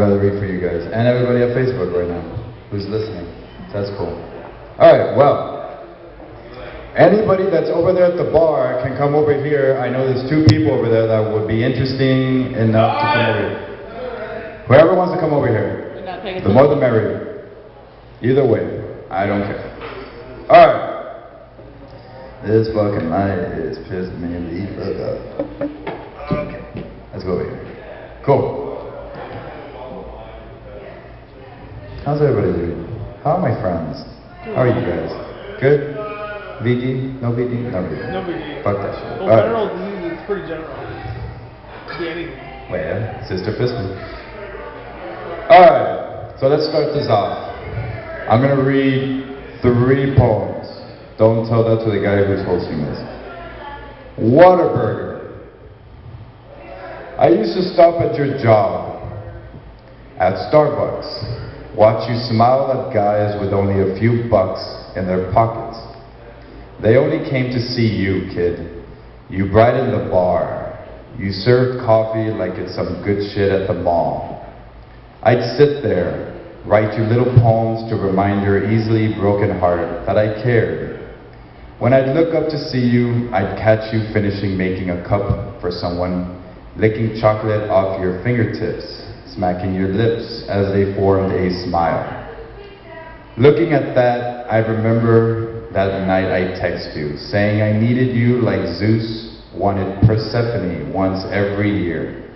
I'd rather read for you guys and everybody on Facebook right now who's listening. So that's cool. All right, well, anybody that's over there at the bar can come over here. I know there's 2 people over there that would be interesting enough to come over here. Whoever wants to come over here, the more the merrier. Either way, I don't care. All right. This fucking light is pissing me the fuck up. Okay, let's go over here. Cool. How's everybody doing? How are my friends? How are you guys? Good? VD? No VD? No VD. No VD. Fuck that shit. Well, general disease is pretty general. Could be anything. Wait, yeah. Sister fist me. Alright, so let's start this off. I'm gonna read 3 poems. Don't tell that to the guy who's hosting this. Whataburger. I used to stop at your job, at Starbucks. Watch you smile at guys with only a few bucks in their pockets. They only came to see you, kid. You brightened the bar. You served coffee like it's some good shit at the mall. I'd sit there, write you little poems to remind your easily broken heart that I cared. When I'd look up to see you, I'd catch you finishing making a cup for someone, licking chocolate off your fingertips, smacking your lips as they formed a smile. Looking at that, I remember that night I text you, saying I needed you like Zeus wanted Persephone once every year.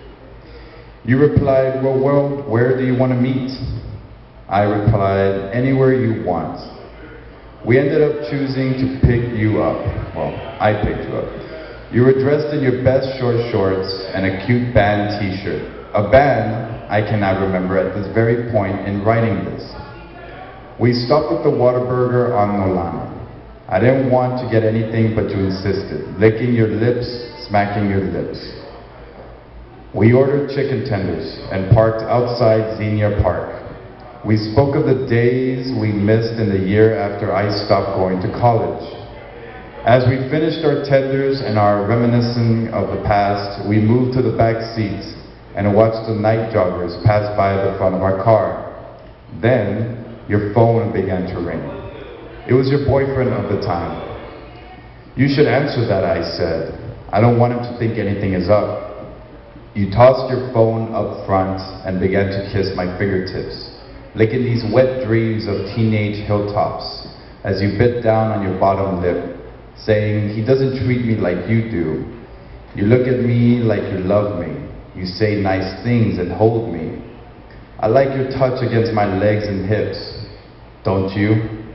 You replied, well, where do you want to meet? I replied, anywhere you want. We ended up choosing to pick you up. Well, I picked you up. You were dressed in your best short shorts and a cute band t-shirt. A band I cannot remember at this very point in writing this. We stopped at the Whataburger on Nolana. I didn't want to get anything, but you insisted, licking your lips, smacking your lips. We ordered chicken tenders and parked outside Xenia Park. We spoke of the days we missed in the year after I stopped going to college. As we finished our tenders and our reminiscing of the past, we moved to the back seats and watched the night joggers pass by the front of our car. Then, your phone began to ring. It was your boyfriend of the time. You should answer that, I said. I don't want him to think anything is up. You tossed your phone up front and began to kiss my fingertips, licking these wet dreams of teenage hilltops as you bit down on your bottom lip, saying, he doesn't treat me like you do. You look at me like you love me. You say nice things and hold me. I like your touch against my legs and hips, don't you?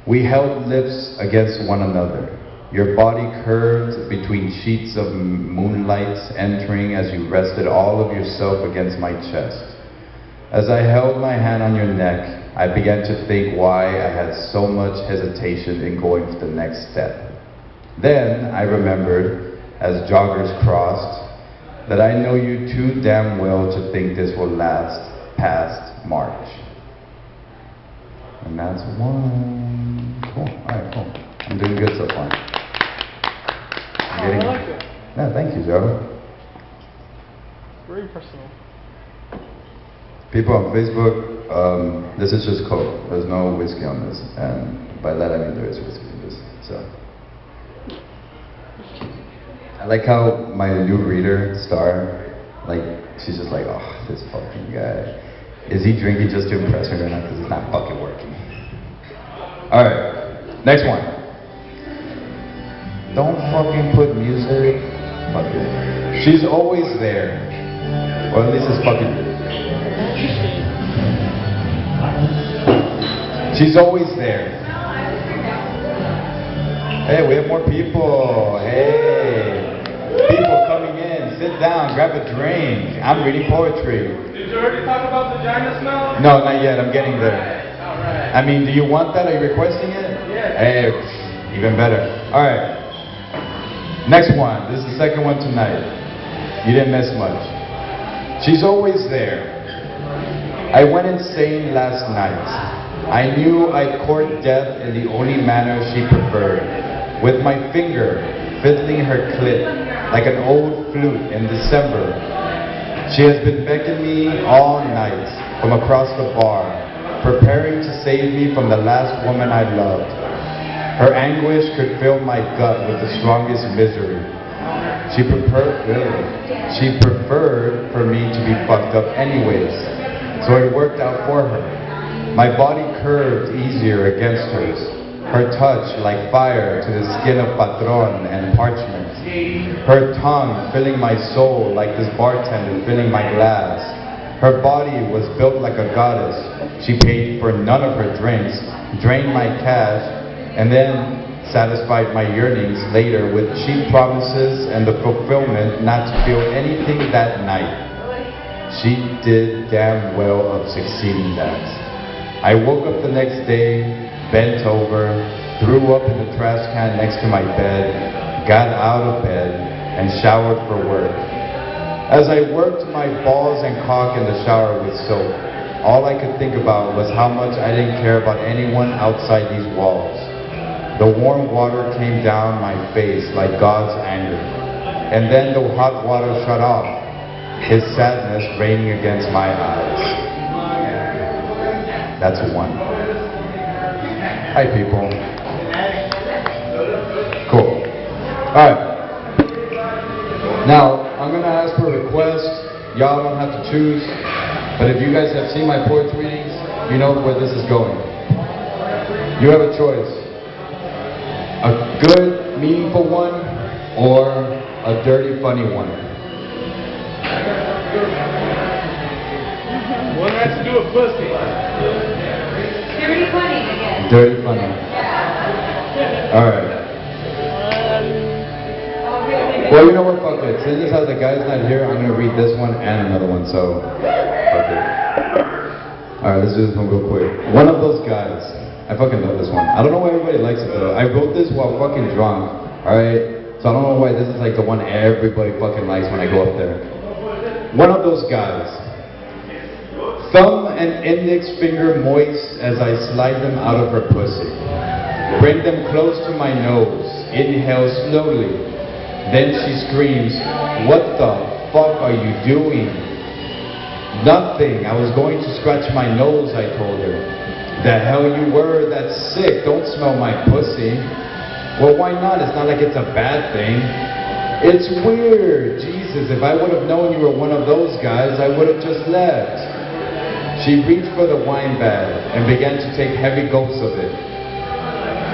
We held lips against one another, your body curved between sheets of moonlight entering as you rested all of yourself against my chest. As I held my hand on your neck, I began to think why I had so much hesitation in going to the next step. Then I remembered, as joggers crossed, that I know you too damn well to think this will last past March. And that's 1. Cool. All right, cool. I'm doing good so far. I like it. Yeah, thank you, Joe. Very personal. People on Facebook, this is just Coke. There's no whiskey on this. And by that I mean there is whiskey in this. So. I like how my new reader, Star, like, she's just like, oh, this fucking guy. Is he drinking just to impress me right now? Because it's not fucking working. Alright, next one. Don't fucking put music. Fuck it. She's always there. Or at least it's fucking. She's always there. Hey, we have more people. Hey. People coming in, sit down, grab a drink. I'm reading poetry. Did you already talk about vagina smell? No, not yet. I'm getting there. Alright. I mean, do you want that? Are you requesting it? Yes. Hey, even better. Alright. Next one. This is the second one tonight. You didn't miss much. She's always there. I went insane last night. I knew I'd court death in the only manner she preferred. With my finger fiddling her clit like an old flute in December. She has been beckoning me all night from across the bar, preparing to save me from the last woman I loved. Her anguish could fill my gut with the strongest misery. She preferred for me to be fucked up anyways, so it worked out for her. My body curved easier against hers, her touch like fire to the skin of patron and parchment, her tongue filling my soul like this bartender filling my glass. Her body was built like a goddess. She paid for none of her drinks, drained my cash, and then satisfied my yearnings later with cheap promises and the fulfillment not to feel anything that night. She did damn well of succeeding that. I woke up the next day, bent over, threw up in the trash can next to my bed, got out of bed, and showered for work. As I worked my balls and cock in the shower with soap, all I could think about was how much I didn't care about anyone outside these walls. The warm water came down my face like God's anger, and then the hot water shut off, His sadness raining against my eyes. That's one. Hi, people. Cool. Alright. Now, I'm going to ask for a request. Y'all don't have to choose, but if you guys have seen my poetry readings, you know where this is going. You have a choice. A good, meaningful one, or a dirty, funny one. One has to do with pussy. Dirty funny again. Dirty, funny. Alright. Well, you know what? Fuck it. Since how the guy's not here, I'm going to read this one and another one, so fuck it. Alright, let's do this one real quick. One of those guys. I fucking love this one. I don't know why everybody likes it though. I wrote this while fucking drunk, alright? So I don't know why this is like the one everybody fucking likes when I go up there. One of those guys. Thumb and index finger moist as I slide them out of her pussy. Bring them close to my nose. Inhale slowly. Then she screams, "What the fuck are you doing?" "Nothing. I was going to scratch my nose," I told her. "The hell you were? That's sick. Don't smell my pussy." "Well, why not? It's not like it's a bad thing." "It's weird. Jesus, if I would have known you were one of those guys, I would have just left." She reached for the wine bag and began to take heavy gulps of it.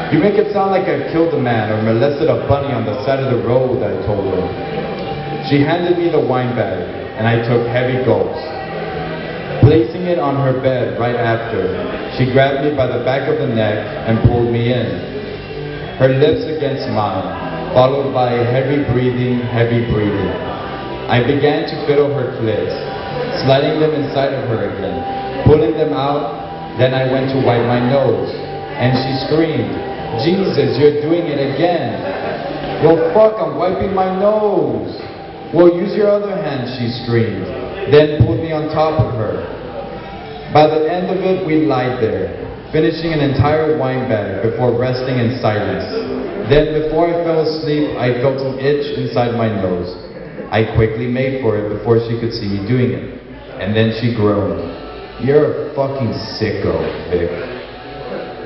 "You make it sound like I killed a man or molested a bunny on the side of the road," I told her. She handed me the wine bag and I took heavy gulps. Placing it on her bed right after, she grabbed me by the back of the neck and pulled me in. Her lips against mine, followed by heavy breathing, heavy breathing. I began to fiddle her clits, sliding them inside of her again, pulling them out. Then I went to wipe my nose, and she screamed, "Jesus, you're doing it again." "Well, fuck, I'm wiping my nose." "Well, use your other hand," she screamed, then pulled me on top of her. By the end of it, we lied there, finishing an entire wine bag before resting in silence. Then, before I fell asleep, I felt an itch inside my nose. I quickly made for it before she could see me doing it. And then she groaned, "You're a fucking sicko, Vic."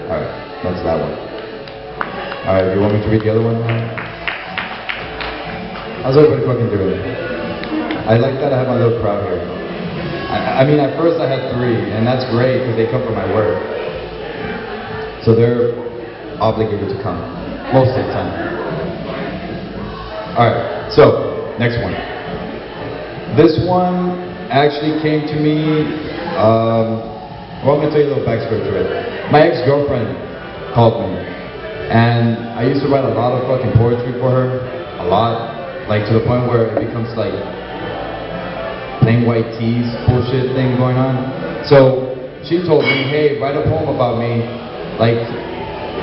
Alright, that's that one. Alright, you want me to read the other one now? How's everybody fucking doing? I like that I have my little crowd here. I mean, at first I had 3, and that's great because they come from my work. So they're obligated to come, most of the time. Alright, so, next one. This one actually came to me, well, I'm going to tell you a little backstory to it. My ex-girlfriend called me, and I used to write a lot of fucking poetry for her, a lot, like to the point where it becomes like plain white tees bullshit thing going on. So she told me, "Hey, write a poem about me, like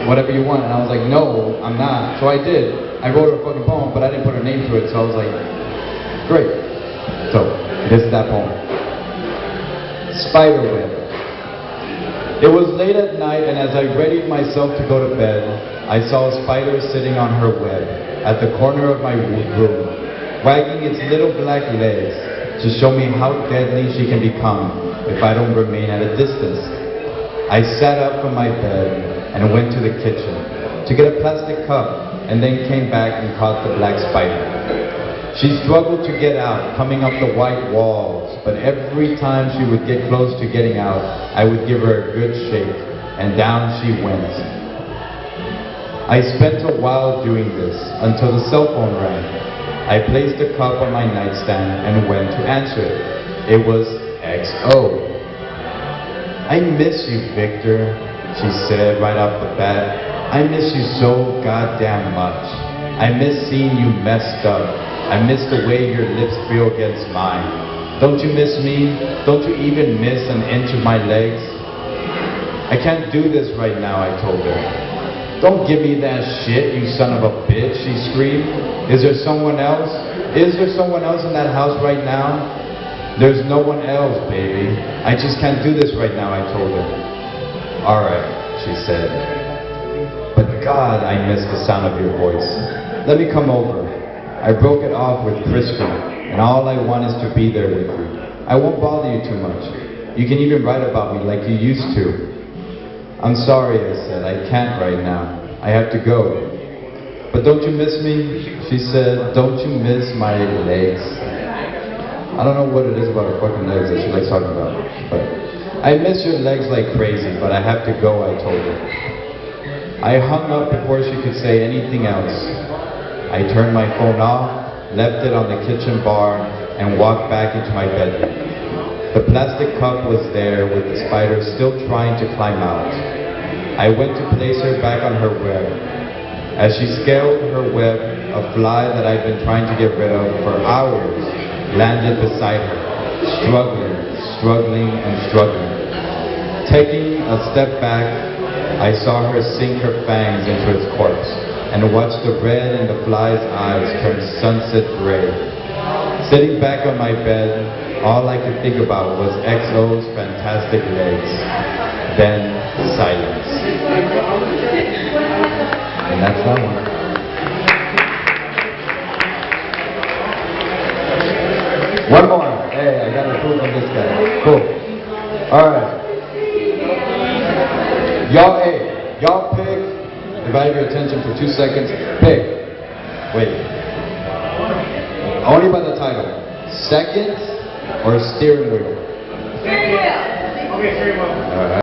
whatever you want." And I was like, "No, I'm not." So I did. I wrote her a fucking poem, but I didn't put her name to it. So I was like, great. So this is that poem. Spiderweb. It was late at night, and as I readied myself to go to bed, I saw a spider sitting on her web at the corner of my room, wagging its little black legs, to show me how deadly she can become if I don't remain at a distance. I sat up from my bed and went to the kitchen to get a plastic cup, and then came back and caught the black spider. She struggled to get out, coming up the white walls, but every time she would get close to getting out, I would give her a good shake, and down she went. I spent a while doing this until the cell phone rang. I placed the cup on my nightstand and went to answer it. It was XO. "I miss you, Victor," she said right off the bat. "I miss you so goddamn much. I miss seeing you messed up. I miss the way your lips feel against mine. Don't you miss me? Don't you even miss an inch of my legs?" "I can't do this right now," I told her. "Don't give me that shit, you son of a bitch," she screamed. "Is there someone else? Is there someone else in that house right now?" "There's no one else, baby. I just can't do this right now," I told her. "All right," she said. "But God, I miss the sound of your voice. Let me come over. I broke it off with Christian, and all I want is to be there with you. I won't bother you too much. You can even write about me like you used to." "I'm sorry," I said. "I can't right now. I have to go." "But don't you miss me?" she said. "Don't you miss my legs?" I don't know what it is about her fucking legs that she likes talking about, but "I miss your legs like crazy, but I have to go," I told her. I hung up before she could say anything else. I turned my phone off, left it on the kitchen bar, and walked back into my bedroom. The plastic cup was there with the spider still trying to climb out. I went to place her back on her web. As she scaled her web, a fly that I'd been trying to get rid of for hours landed beside her, struggling and struggling. Taking a step back, I saw her sink her fangs into its corpse and watched the red in the fly's eyes turn sunset gray. Sitting back on my bed, all I could think about was XO's fantastic legs. Then silence. And that's that one. One more. Hey, I got to prove on this guy. Cool. All right. Y'all pick. Divide your attention for 2 seconds. Pick. Wait. Only by the title. Second or steering wheel? Steering wheel. Okay, very well. All right.